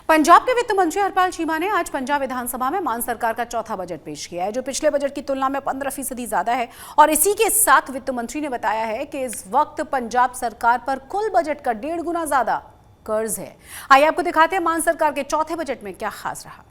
पंजाब के वित्त मंत्री हरपाल चीमा ने आज पंजाब विधानसभा में मान सरकार का चौथा बजट पेश किया है, जो पिछले बजट की तुलना में 15% ज्यादा है। और इसी के साथ वित्त मंत्री ने बताया है कि इस वक्त पंजाब सरकार पर कुल बजट का 1.5 गुना ज्यादा कर्ज है। आइए आपको दिखाते हैं मान सरकार के चौथे बजट में क्या खास रहा।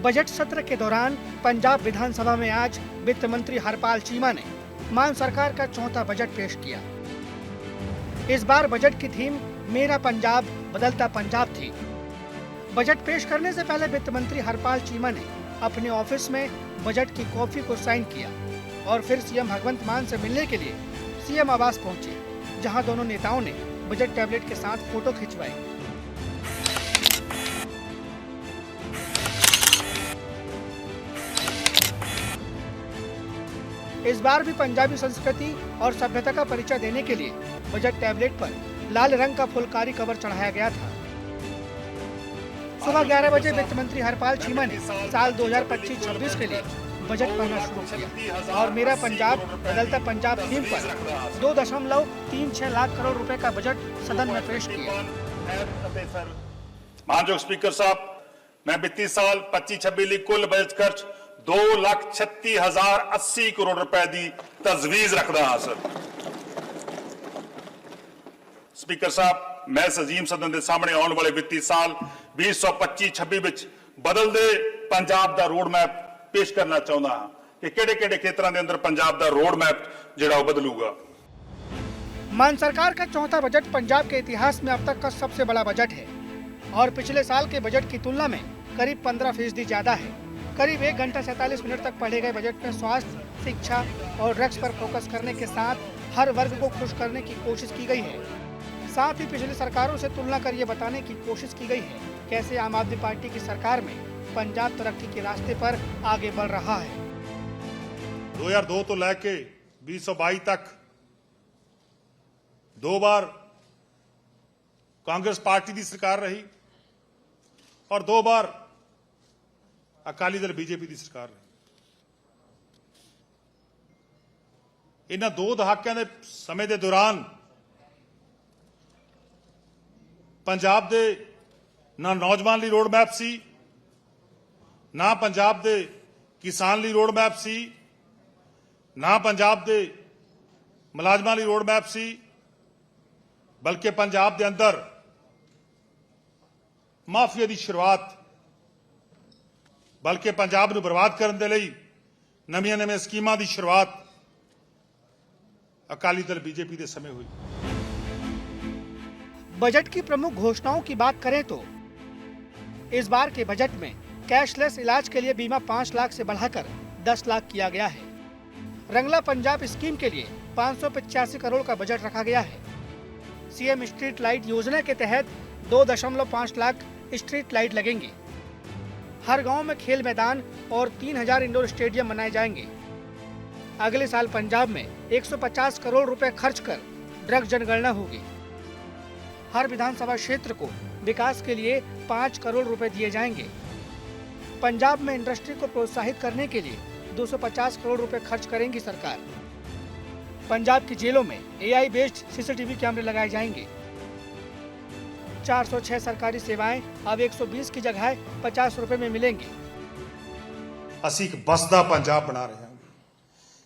बजट सत्र के दौरान पंजाब विधानसभा में आज वित्त मंत्री हरपाल चीमा ने मान सरकार का चौथा बजट पेश किया। इस बार बजट की थीम मेरा पंजाब बदलता पंजाब थी। बजट पेश करने से पहले वित्त मंत्री हरपाल चीमा ने अपने ऑफिस में बजट की कॉपी को साइन किया और फिर सीएम भगवंत मान से मिलने के लिए सीएम आवास पहुंचे, जहां दोनों नेताओं ने बजट टैबलेट के साथ फोटो खिंचवाई। इस बार भी पंजाबी संस्कृति और सभ्यता का परिचय देने के लिए बजट टैबलेट पर लाल रंग का फुलकारी कवर चढ़ाया गया था। सुबह 11 बजे वित्त मंत्री हरपाल चीमा ने साल 2025-26 के लिए बजट पढ़ना शुरू किया और मेरा पंजाब बदलता पंजाब थीम पर 2.36 लाख करोड़ रुपए का बजट सदन में पेश किया। माननीय स्पीकर साहब, मैं वित्तीय साल 25-26 ਲਈ कुल बजट खर्च 2,36,080 करोड़ रुपए की तजवीज रखता हाँ सर। स्पीकर साहब, मैं अजीम सदन के सामने आने वाले वित्तीय साल 2025-26 विच बदलते पंजाब का रोड मैप पेश करना चाहता हाँ कि किहड़े-किहड़े खेत्रों के अंदर पंजाब का रोड मैप जिहड़ा बदलूगा। मान सरकार का चौथा बजट पंजाब के इतिहास में अब तक का सबसे बड़ा बजट है और पिछले साल के बजट की तुलना में करीब 15% ज्यादा है। करीब 1 घंटा 47 मिनट तक पढ़े गए बजट में स्वास्थ्य, शिक्षा और ड्रग्स पर फोकस करने के साथ हर वर्ग को खुश करने की कोशिश की गई है। साथ ही पिछली सरकारों से तुलना कर ये बताने की कोशिश की गई है कैसे आम आदमी पार्टी की सरकार में पंजाब तरक्की के रास्ते पर आगे बढ़ रहा है। 2002 तो लेके 2022 तक 2 बार कांग्रेस पार्टी की सरकार रही और 2 बार अकाली दल बीजेपी की सरकार रही। इन्हां 2 दहाकिਆਂ ਦੇ ਸਮੇਂ ਦੇ ਦੌਰਾਨ पंजाब ਦੇ ना नौजवान ਲਈ रोड मैप सी, ना पंजाब ਦੇ किसान ਲਈ रोड मैप सी, ना पंजाब ਦੇ मुलाजमां ਲਈ रोड मैप सी, बल्कि पंजाब ਦੇ अंदर माफिया की शुरुआत, बल्कि पंजाब ਨੂੰ बर्बाद करने के लिए नवीं स्कीमां की शुरुआत अकाली दल बीजेपी के समय हुई। बजट की प्रमुख घोषणाओं की बात करें तो इस बार के बजट में कैशलेस इलाज के लिए बीमा 5 लाख से बढ़ाकर 10 लाख किया गया है। रंगला पंजाब स्कीम के लिए 585 करोड़ का बजट रखा गया है। सीएम स्ट्रीट लाइट योजना के तहत 2.5 लाख स्ट्रीट लाइट लगेंगे। हर गांव में खेल मैदान और 3000 इंडोर स्टेडियम बनाए जाएंगे। अगले साल पंजाब में 150 करोड़ रुपए खर्च कर ड्रग जनगणना होगी। हर विधानसभा क्षेत्र को विकास के लिए 5 करोड़ रुपए दिए जाएंगे। पंजाब में इंडस्ट्री को प्रोत्साहित करने के लिए 250 करोड़ रुपए खर्च करेंगी सरकार। पंजाब की जेलों में AI बेस्ड CCTV कैमरे लगाए जाएंगे। 406 सरकारी सेवाएं अब 120 की जगह 50 रुपए में मिलेंगी। ਅਸੀਂ ਇੱਕ ਬਸਦਾ ਪੰਜਾਬ ਬਣਾ ਰਹੇ ਹਾਂ।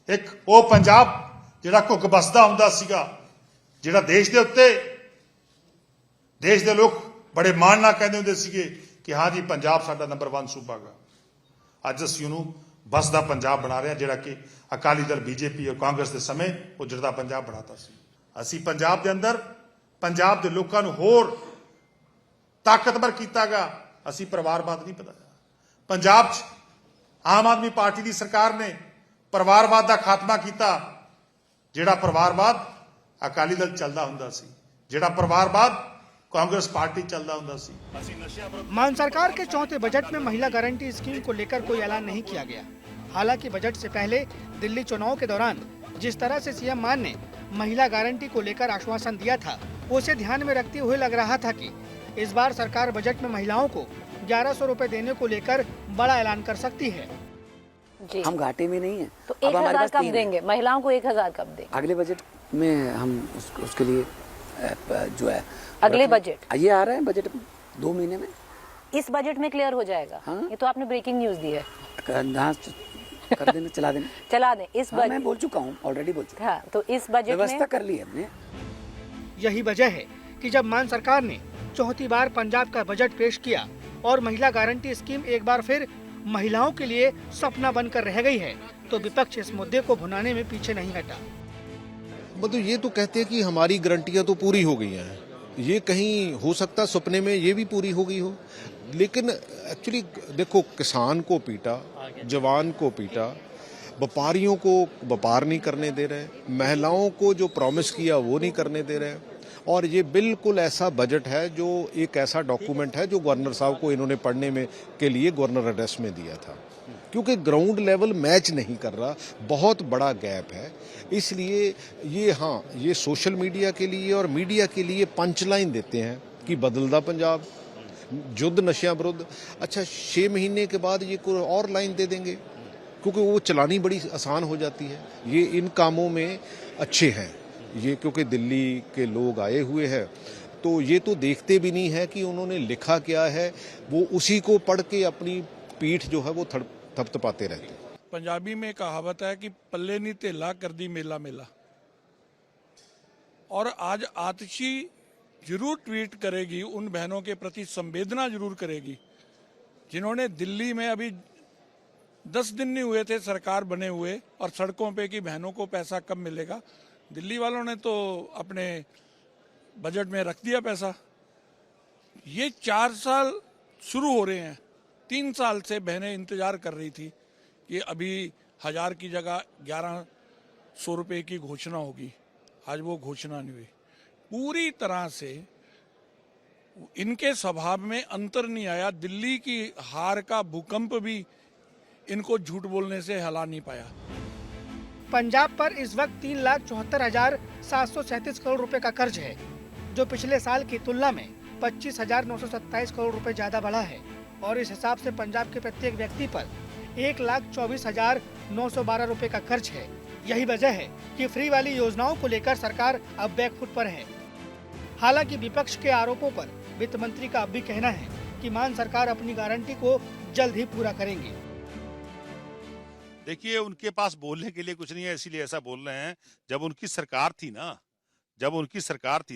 ਇੱਕ ਉਹ ਪੰਜਾਬ ਜਿਹੜਾ ਘੁੱਗ ਬਸਦਾ ਹੁੰਦਾ ਸੀਗਾ, ਜਿਹੜਾ ਦੇਸ਼ ਦੇ ਉੱਤੇ ਦੇਸ਼ ਦੇ ਲੋਕ ਬੜੇ ਮਾਣ ਨਾਲ ਕਹਿੰਦੇ ਹੁੰਦੇ ਸੀਗੇ ਕਿ ਹਾਂ ਜੀ ਪੰਜਾਬ ਸਾਡਾ ਨੰਬਰ 1 ਸੂਬਾ ਹੈ। ਅੱਜ ਅਸੀਂ ਉਹਨੂੰ ਬਸਦਾ ਪੰਜਾਬ ਬਣਾ ਰਹੇ ਹਾਂ, ਜਿਹੜਾ ਕਿ ਅਕਾਲੀ ਦਲ बीजेपी और ਕਾਂਗਰਸ ਦੇ ਸਮੇਂ ਉਹ ਜਰਦਾ ਪੰਜਾਬ ਬਣਾਤਾ ਸੀ। ਅਸੀਂ ਪੰਜਾਬ ਦੇ ਅੰਦਰ ਪੰਜਾਬ ਦੇ ਲੋਕਾਂ ਨੂੰ ਹੋਰ ताकतवर किया गया। असी परिवारवाद नहीं पता। पंजाब आम आदमी पार्टी की सरकार ने परिवारवाद का खात्मा किया। जिहड़ा परिवारवाद अकाली दल चलता हुंदा सी, जिहड़ा परिवारवाद कांग्रेस पार्टी चलता हुंदा सी। मान सरकार के चौथे बजट में महिला गारंटी स्कीम को लेकर कोई ऐलान नहीं किया गया। हालांकि बजट से पहले दिल्ली चुनाव के दौरान जिस तरह से सीएम मान ने महिला गारंटी को लेकर आश्वासन दिया था, उसे ध्यान में रखते हुए लग रहा था कि इस बार सरकार बजट में महिलाओं को 1100 रुपए देने को लेकर बड़ा ऐलान कर सकती है। जी। हम घाटे में नहीं है। तो 1000 कब देंगे महिलाओं को? 1000 कब देंगे? अगले बजट में हम उसके लिए जो है अगले बजट ये आ रहा है बजट 2 महीने में। इस बजट में क्लियर हो जाएगा? हाँ? ये तो आपने ब्रेकिंग न्यूज दी है। कर देना, चला देना। चला दें इस बजट। मैं बोल चुका हूँ, ऑलरेडी बोल चुका। हाँ, तो इस बजट में व्यवस्था कर ली है हमने। यही वजह है कि जब मान सरकार ने चौथी बार पंजाब का बजट पेश किया और महिला गारंटी स्कीम एक बार फिर महिलाओं के लिए सपना बनकर रह गई है, तो विपक्ष इस मुद्दे को भुनाने में पीछे नहीं हटा। मतलब ये तो कहते हैं कि हमारी गारंटियां तो पूरी हो गई हैं, ये कहीं हो सकता सपने में ये भी पूरी हो गई हो, लेकिन एक्चुअली देखो, किसान को पीटा, जवान को पीटा, व्यापारियों को व्यापार नहीं करने दे रहे, महिलाओं को जो प्रॉमिस किया वो नहीं करने दे रहे। और ये बिल्कुल ऐसा बजट है जो एक ऐसा डॉक्यूमेंट है जो गवर्नर साहब को इन्होंने पढ़ने में के लिए गवर्नर एड्रेस में दिया था, क्योंकि ग्राउंड लेवल मैच नहीं कर रहा, बहुत बड़ा गैप है। इसलिए ये सोशल मीडिया के लिए और मीडिया के लिए पंच लाइन देते हैं कि बदलदा पंजाब, युद्ध नशिया विरुद्ध। अच्छा, 6 महीने के बाद ये कोई और लाइन दे देंगे, क्योंकि वो चलानी बड़ी आसान हो जाती है। ये इन कामों में अच्छे हैं ये, क्योंकि दिल्ली के लोग आए हुए हैं, तो ये तो देखते भी नहीं है कि उन्होंने लिखा क्या है, वो उसी को पढ़ के अपनी पीठ जो है वो थपथपाते रहते हैं। पंजाबी में कहावत है कि पल्ले नी तेला कर दी मेला मेला। और आज आतिशी जरूर ट्वीट करेगी, उन बहनों के प्रति संवेदना जरूर करेगी जिन्होंने दिल्ली में अभी 10 दिन नहीं हुए थे सरकार बने हुए और सड़कों पे कि बहनों को पैसा कब मिलेगा। दिल्ली वालों ने तो अपने बजट में रख दिया पैसा। ये 4 साल शुरू हो रहे हैं, 3 साल से बहनें इंतजार कर रही थी कि अभी 1000 की जगह 1100 रुपये की घोषणा होगी। आज वो घोषणा नहीं हुई। पूरी तरह से इनके स्वभाव में अंतर नहीं आया। दिल्ली की हार का भूकंप भी इनको झूठ बोलने से हिला नहीं पाया। पंजाब पर इस वक्त 3,74,737 करोड़ रुपए का कर्ज है, जो पिछले साल की तुलना में 25,927 करोड़ रुपए ज्यादा बढ़ा है। और इस हिसाब से पंजाब के प्रत्येक व्यक्ति पर 1,24,912 रुपए का खर्च है। यही वजह है कि फ्री वाली योजनाओं को लेकर सरकार अब बैकफुट पर है। हालांकि विपक्ष के आरोपों पर वित्त मंत्री का अब भी कहना है कि मान सरकार अपनी गारंटी को जल्द ही पूरा करेंगे। देखिए, उनके पास बोलने के लिए कुछ नहीं है, इसीलिए ऐसा बोल रहे हैं। जब उनकी सरकार थी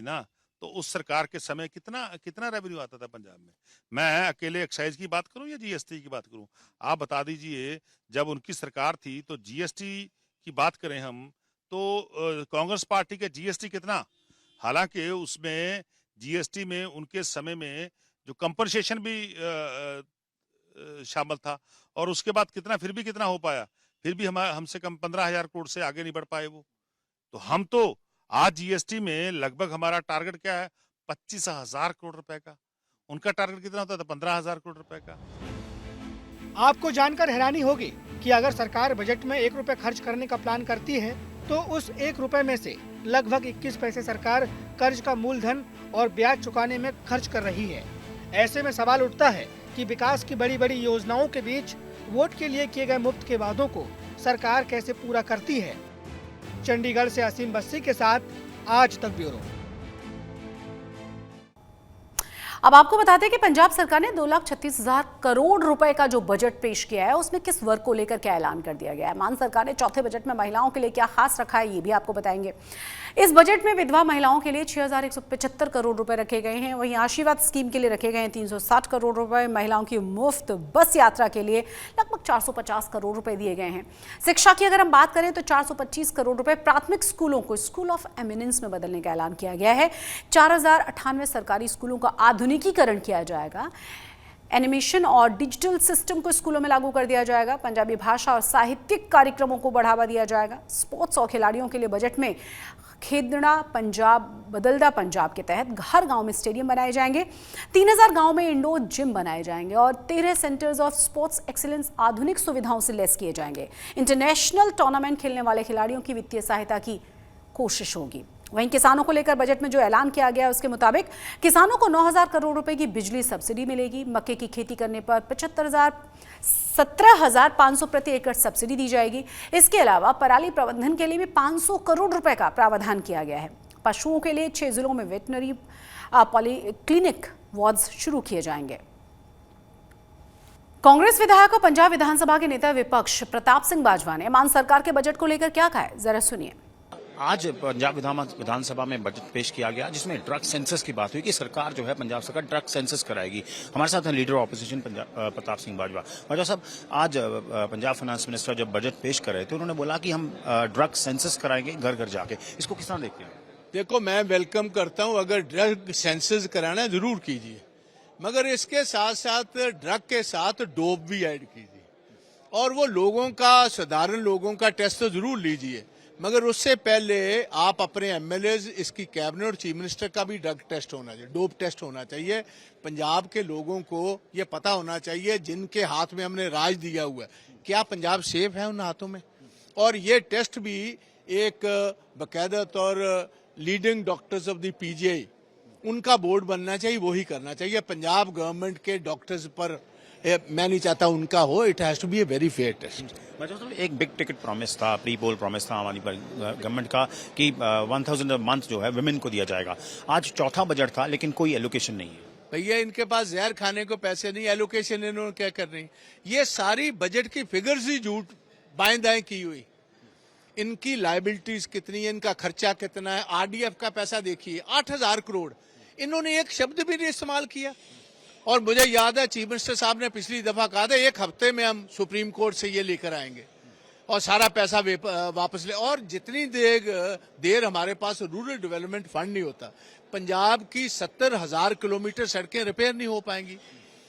ना, तो उस सरकार के समय कितना रेवेन्यू आता था पंजाब में। मैं अकेले एक्साइज की बात करूं या जीएसटी की बात करूं, आप बता दीजिए। जब उनकी सरकार थी तो जीएसटी की बात करें हम, तो कांग्रेस पार्टी के जीएसटी कितना, हालांकि उसमें जीएसटी में उनके समय में जो कंपनसेशन भी शामिल था, और उसके बाद फिर भी कितना हो पाया, फिर भी हमसे कम 15,000 करोड़ से आगे नहीं बढ़ पाए वो। तो हम तो आज जीएसटी में लगभग हमारा टारगेट क्या है, 25,000 करोड़ रुपए का। उनका टारगेट कितना होता था, 15,000 करोड़ रुपए का। आपको जानकर हैरानी होगी कि अगर सरकार बजट में 1 रुपए खर्च करने का प्लान करती है, तो उस 1 रुपए में से लगभग 21 पैसे सरकार कर्ज का मूलधन और ब्याज चुकाने में खर्च कर रही है। ऐसे में सवाल उठता है कि विकास की बड़ी बड़ी योजनाओं के बीच वोट के लिए किए गए मुफ्त के वादों को सरकार कैसे पूरा करती है। चंडीगढ़ से असीम बस्सी के साथ आज तक ब्यूरो। अब आपको बताते हैं कि पंजाब सरकार ने 2,36,000 करोड़ रुपए का जो बजट पेश किया है, उसमें किस वर्ग को लेकर क्या ऐलान कर दिया गया है। मान सरकार ने चौथे बजट में महिलाओं के लिए क्या खास रखा है, ये भी आपको बताएंगे। इस बजट में विधवा महिलाओं के लिए 6,175 करोड़ रुपए रखे गए हैं। वहीं आशीर्वाद स्कीम के लिए रखे गए हैं 360 करोड़ रुपए। महिलाओं की मुफ्त बस यात्रा के लिए लगभग 450 करोड़ रुपए दिए गए हैं। शिक्षा की अगर हम बात करें तो 425 करोड़ रुपए प्राथमिक स्कूलों को स्कूल ऑफ एमिनेंस में बदलने का ऐलान किया गया है। 4,098 सरकारी स्कूलों का आधुनिकीकरण किया जाएगा। एनिमेशन और डिजिटल सिस्टम को स्कूलों में लागू कर दिया जाएगा। पंजाबी भाषा और साहित्यिक कार्यक्रमों को बढ़ावा दिया जाएगा। स्पोर्ट्स और खिलाड़ियों के लिए बजट में खेदड़ा पंजाब बदलदा पंजाब के तहत हर गांव में स्टेडियम बनाए जाएंगे। 3,000 गांव में इंडोर जिम बनाए जाएंगे और 13 सेंटर्स ऑफ स्पोर्ट्स एक्सीलेंस आधुनिक सुविधाओं से लैस किए जाएंगे। इंटरनेशनल टूर्नामेंट खेलने वाले खिलाड़ियों की वित्तीय सहायता की कोशिश होगी। वहीं किसानों को लेकर बजट में जो ऐलान किया गया है उसके मुताबिक किसानों को 9,000 करोड़ रुपए की बिजली सब्सिडी मिलेगी। मक्के की खेती करने पर 17,500 प्रति एकड़ सब्सिडी दी जाएगी। इसके अलावा पराली प्रबंधन के लिए भी 500 करोड़ रुपए का प्रावधान किया गया है। पशुओं के लिए 6 जिलों में वेटनरी पॉलीक्लिनिक वार्ड्स शुरू किए जाएंगे। कांग्रेस विधायक और पंजाब विधानसभा के नेता विपक्ष प्रताप सिंह बाजवा ने मान सरकार के बजट को लेकर क्या कहा है, जरा सुनिए। आज पंजाब विधानसभा में बजट पेश किया गया जिसमें ड्रग सेंसस की बात हुई कि सरकार जो है पंजाब सरकार ड्रग सेंसस कराएगी। हमारे साथ हैं लीडर ऑपोजिशन प्रताप सिंह बाजवा। बाजवा साहब, आज पंजाब फाइनेंस मिनिस्टर जब बजट पेश कर रहे थे उन्होंने बोला कि हम ड्रग सेंसस कराएंगे घर घर जाके। इसको किस तरह देखते हैं? देखो, मैं वेलकम करता हूं, अगर ड्रग सेंसस कराना है जरूर कीजिए, मगर इसके साथ साथ ड्रग के साथ डोप भी ऐड कीजिए और वो लोगों का, साधारण लोगों का टेस्ट तो जरूर लीजिए, मगर उससे पहले आप अपने एमएलएज, इसकी कैबिनेट और चीफ मिनिस्टर का भी ड्रग टेस्ट होना चाहिए, डोप टेस्ट होना चाहिए। पंजाब के लोगों को ये पता होना चाहिए जिनके हाथ में हमने राज दिया हुआ है, क्या पंजाब सेफ है उन हाथों में। और ये टेस्ट भी एक बाकायदा तौर leading doctors of the PGI, उनका बोर्ड बनना चाहिए, वही करना चाहिए। पंजाब गवर्नमेंट के डॉक्टर्स पर मैं नहीं चाहता उनका हो। It has to be a very fair test. एक बिग टिकट प्रॉमिस था, प्री पोल प्रॉमिस था आम आदमी गवर्नमेंट का कि 1,000 अ मंथ जो है विमेन को दिया जाएगा। आज चौथा बजट था लेकिन कोई एलोकेशन नहीं है। भैया, इनके पास जहर खाने को पैसे नहीं, एलोकेशन इन्होंने क्या कर रही। ये सारी बजट की फिगर्स ही झूठ बाएं दाएं की हुई। इनकी लायबिलिटीज कितनी है, इनका खर्चा कितना है। आरडीएफ का पैसा देखिए 8,000 करोड़, इन्होंने एक शब्द भी नहीं इस्तेमाल किया। और मुझे याद है चीफ मिनिस्टर साहब ने पिछली दफा कहा था 1 हफ्ते में हम सुप्रीम कोर्ट से ये लेकर आएंगे और सारा पैसा वापस ले। और जितनी देर हमारे पास रूरल डेवलपमेंट फंड नहीं होता, पंजाब की 70,000 किलोमीटर सड़कें रिपेयर नहीं हो पाएंगी,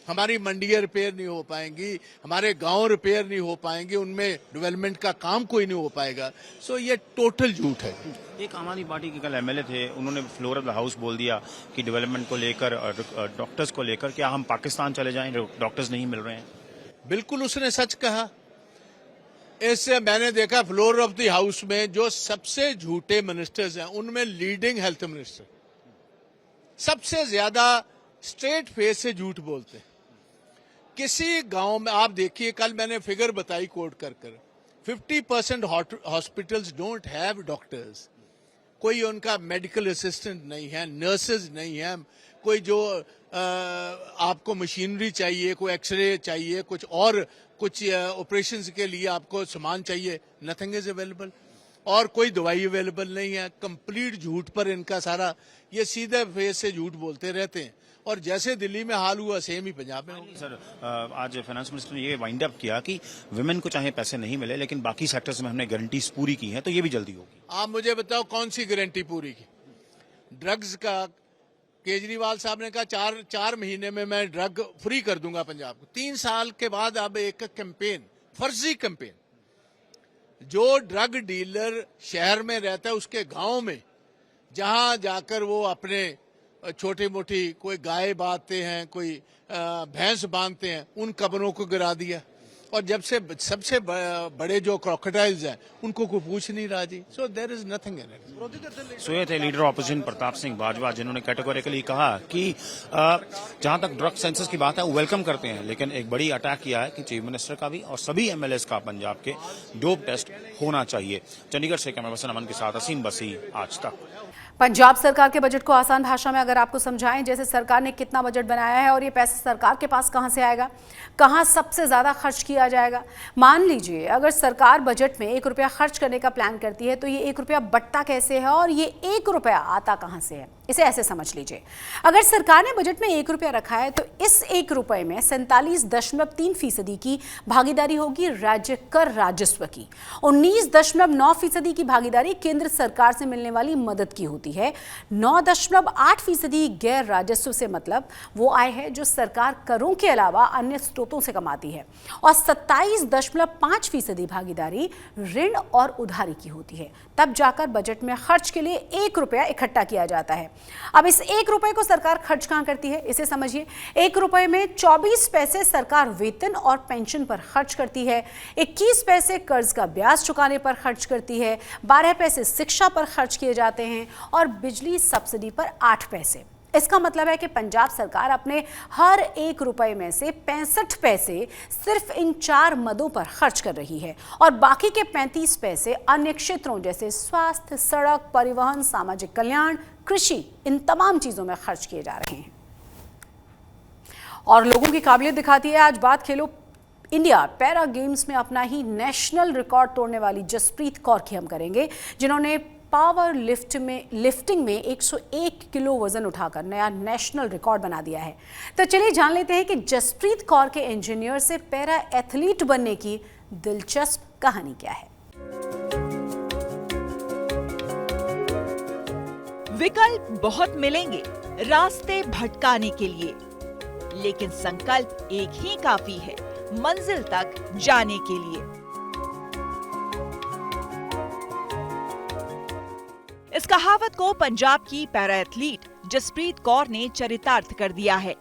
हमारी मंडियां रिपेयर नहीं हो पाएंगी, हमारे गांव रिपेयर नहीं हो पाएंगे, उनमें डेवलपमेंट का काम कोई नहीं हो पाएगा। सो ये टोटल झूठ है। एक आम आदमी पार्टी के कल एमएलए थे, उन्होंने फ्लोर ऑफ द हाउस बोल दिया कि डेवलपमेंट को लेकर और डॉक्टर्स को लेकर क्या हम पाकिस्तान चले जाएं, डॉक्टर्स नहीं मिल रहे हैं। बिल्कुल उसने सच कहा। इससे मैंने देखा फ्लोर ऑफ द हाउस में जो सबसे झूठे मिनिस्टर्स हैं उनमें लीडिंग हेल्थ मिनिस्टर सबसे ज्यादा स्ट्रेट फेस से झूठ बोलते हैं। किसी गांव में आप देखिए, कल मैंने फिगर बताई कोट कर 50% हॉस्पिटल्स डोंट हैव डॉक्टर्स। कोई उनका मेडिकल असिस्टेंट नहीं है, नर्सेज नहीं है, कोई जो आपको मशीनरी चाहिए, कोई एक्सरे चाहिए, कुछ ऑपरेशंस के लिए आपको सामान चाहिए, नथिंग इज अवेलेबल। और कोई दवाई अवेलेबल नहीं है। कंप्लीट झूठ पर इनका सारा, ये सीधे फेस से झूठ बोलते रहते हैं। और जैसे दिल्ली में हाल हुआ सेम ही पंजाब में होगा। सर, आज फाइनेंस मिनिस्टर ने ये वाइंड अप किया कि विमेन को चाहे पैसे नहीं मिले लेकिन बाकी सेक्टर्स में हमने गारंटीज पूरी की हैं, तो ये भी जल्दी होगी। आप मुझे बताओ कौन सी गारंटी पूरी की? ड्रग्स का केजरीवाल साहब ने कहा 4 महीने में मैं ड्रग फ्री कर दूंगा पंजाब को। 3 साल के बाद अब एक कैंपेन, फर्जी कैंपेन, जो ड्रग डीलर शहर में रहता है उसके गांव में जहां जाकर वो अपने छोटी मोटी कोई गाय बांधते हैं, कोई भैंस बांधते हैं, उन कब्रों को गिरा दिया। और जब से सबसे बड़े जो क्रोकोडाइल्स हैं उनको कोई पूछ नहीं रहा जी। So there is nothing in it. So ये थे लीडर ऑपोजिशन प्रताप सिंह बाजवा, जिन्होंने कैटेगोरिकली कहा कि जहां तक ड्रग सेंसस की बात है वो वेलकम करते हैं, लेकिन एक बड़ी अटैक किया है कि चीफ मिनिस्टर का भी और सभी एमएलएस का पंजाब के डोप टेस्ट होना चाहिए। चंडीगढ़ से कैमरा पर्सन अमन के साथ असीम बसी, आज तक। पंजाब सरकार के बजट को आसान भाषा में अगर आपको समझाएं, जैसे सरकार ने कितना बजट बनाया है और ये पैसा सरकार के पास कहां से आएगा, कहां सबसे ज्यादा खर्च किया जाएगा। मान लीजिए अगर सरकार बजट में 1 रुपया खर्च करने का प्लान करती है तो ये 1 रुपया बटता कैसे है और ये 1 रुपया आता कहां से है, इसे ऐसे समझ लीजिए। अगर सरकार ने बजट में 1 रुपया रखा है तो इस 1 रुपये में 47.3% की भागीदारी होगी राज्य कर राजस्व की, 19.9% की भागीदारी केंद्र सरकार से मिलने वाली मदद की होती है, 9.8% गैर राजस्व से मतलब वो आय है जो सरकार करों के अलावा अन्य स्रोतों से कमाती है, और 27.5% भागीदारी ऋण और उधारी की होती है। तब जाकर बजट में खर्च के लिए 1 रुपया इकट्ठा किया जाता है। अब इस 1 रुपए को सरकार खर्च कहां करती है, इसे समझिए। 1 रुपए में 24 पैसे सरकार वेतन और पेंशन पर खर्च करती है, 21 पैसे कर्ज का ब्याज चुकाने पर खर्च करती है, 12 पैसे शिक्षा पर खर्च किए जाते हैं और बिजली सब्सिडी पर 8 पैसे। इसका मतलब है कि पंजाब सरकार अपने हर 1 रुपए में से 65 पैसे सिर्फ इन 4 मदों पर खर्च कर रही है और बाकी के 35 पैसे अन्य क्षेत्रों जैसे स्वास्थ्य, सड़क, परिवहन, सामाजिक कल्याण, कृषि, इन तमाम चीजों में खर्च किए जा रहे हैं। और लोगों की काबिलियत दिखाती है आज बात खेलो इंडिया पैरा गेम्स में अपना ही नेशनल रिकॉर्ड तोड़ने वाली जसप्रीत कौर की हम करेंगे, जिन्होंने पावर लिफ्टिंग में 101 किलो वजन उठाकर नया नेशनल रिकॉर्ड बना दिया है। तो चलिए जान लेते हैं कि जसप्रीत कौर के इंजीनियर से पैरा एथलीट बनने की दिलचस्प कहानी क्या है। विकल्प बहुत मिलेंगे रास्ते भटकाने के लिए, लेकिन संकल्प एक ही काफी है मंजिल तक जाने के लिए। इस कहावत को पंजाब की पैरा एथलीट जसप्रीत कौर ने चरितार्थ कर दिया है।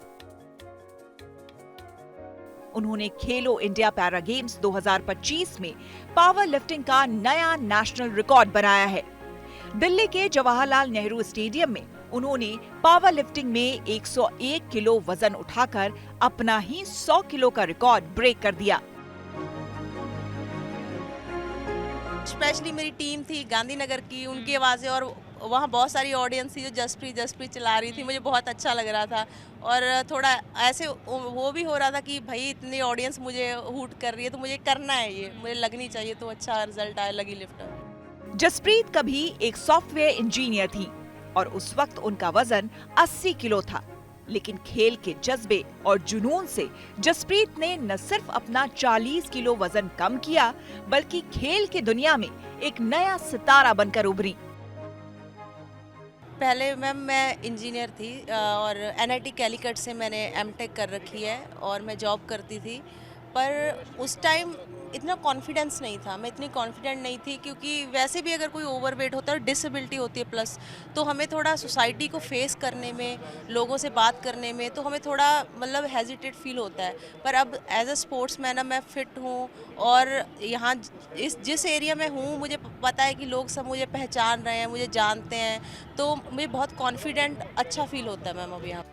उन्होंने खेलो इंडिया पैरा गेम्स 2025 में पावर लिफ्टिंग का नया नेशनल रिकॉर्ड बनाया है। दिल्ली के जवाहरलाल नेहरू स्टेडियम में उन्होंने पावर लिफ्टिंग में 101 किलो वजन उठाकर अपना ही 100 किलो का रिकॉर्ड ब्रेक कर दिया। स्पेशली मेरी टीम थी गांधीनगर की, उनकी आवाज़ें, और वहाँ बहुत सारी ऑडियंस थी जो जसप्रीत चला रही थी। मुझे बहुत अच्छा लग रहा था और थोड़ा ऐसे वो भी हो रहा था कि भाई इतनी ऑडियंस मुझे हूट कर रही है तो मुझे करना है, ये मुझे लगनी चाहिए, तो अच्छा रिजल्ट आया लगी लिफ्ट। जसप्रीत कभी एक सॉफ्टवेयर इंजीनियर थी और उस वक्त उनका वजन 80 किलो था, लेकिन खेल के जज्बे और जुनून से जसप्रीत ने न सिर्फ अपना 40 किलो वजन कम किया, बल्कि खेल की दुनिया में एक नया सितारा बनकर उभरी। पहले मैम मैं इंजीनियर थी और NIT कैलीकट से मैंने M.Tech कर रखी है और मैं जॉब करती थी, पर उस टाइम इतना कॉन्फिडेंस नहीं था, मैं इतनी कॉन्फिडेंट नहीं थी, क्योंकि वैसे भी अगर कोई ओवरवेट होता है, डिसेबिलिटी होती है प्लस, तो हमें थोड़ा सोसाइटी को फेस करने में, लोगों से बात करने में, तो हमें थोड़ा मतलब हेजिटेट फील होता है। पर अब एज अ स्पोर्ट्समैन मैं फिट हूँ और यहाँ जिस एरिया में हूँ मुझे पता है कि लोग सब मुझे पहचान रहे हैं, मुझे जानते हैं, तो मुझे बहुत कॉन्फिडेंट अच्छा फील होता है मैम अब यहाँ।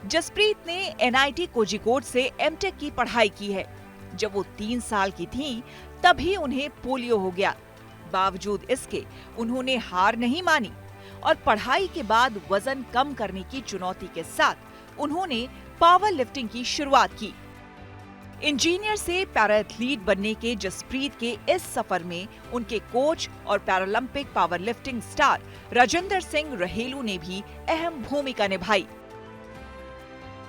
जसप्रीत ने NIT कोझिकोड से M.Tech की पढ़ाई की है। जब वो 3 साल की थीं, तभी उन्हें पोलियो हो गया। बावजूद इसके उन्होंने हार नहीं मानी और पढ़ाई के बाद वजन कम करने की चुनौती के साथ उन्होंने पावर लिफ्टिंग की शुरुआत की। इंजीनियर से पैरा एथलीट बनने के जसप्रीत के इस सफर में उनके कोच और Paralympic power lifting star Rajendra Singh रहेलू ने भी अहम भूमिका निभाई।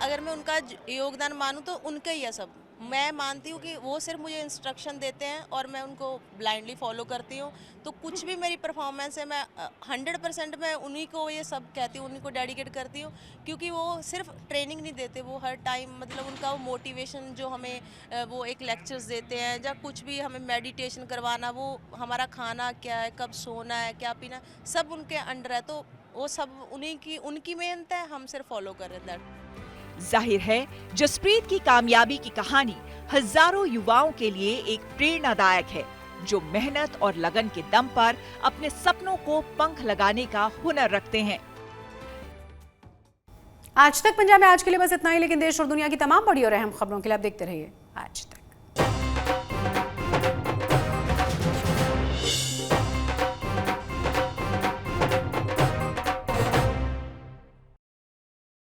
अगर मैं उनका योगदान मानूं तो उनका ही है सब। मैं मानती हूँ कि वो सिर्फ मुझे इंस्ट्रक्शन देते हैं और मैं उनको ब्लाइंडली फॉलो करती हूँ, तो कुछ भी मेरी परफॉर्मेंस है मैं 100% मैं उन्हीं को ये सब कहती हूँ, उन्हीं को डेडिकेट करती हूँ, क्योंकि वो सिर्फ ट्रेनिंग नहीं देते, वो हर टाइम मतलब उनका वो मोटिवेशन जो हमें वो एक लेक्चर्स देते हैं, या कुछ भी हमें मेडिटेशन करवाना, वो हमारा खाना क्या है, कब सोना है, क्या पीना, सब उनके अंडर है, तो वो सब उनकी मेहनत है, हम सिर्फ फॉलो कर रहे हैं। जाहिर है जसप्रीत की कामयाबी की कहानी हजारों युवाओं के लिए एक प्रेरणादायक है, जो मेहनत और लगन के दम पर अपने सपनों को पंख लगाने का हुनर रखते हैं। आज तक पंजाब में आज के लिए बस इतना ही, लेकिन देश और दुनिया की तमाम बड़ी और अहम खबरों के लिए आप देखते रहिए आज तक।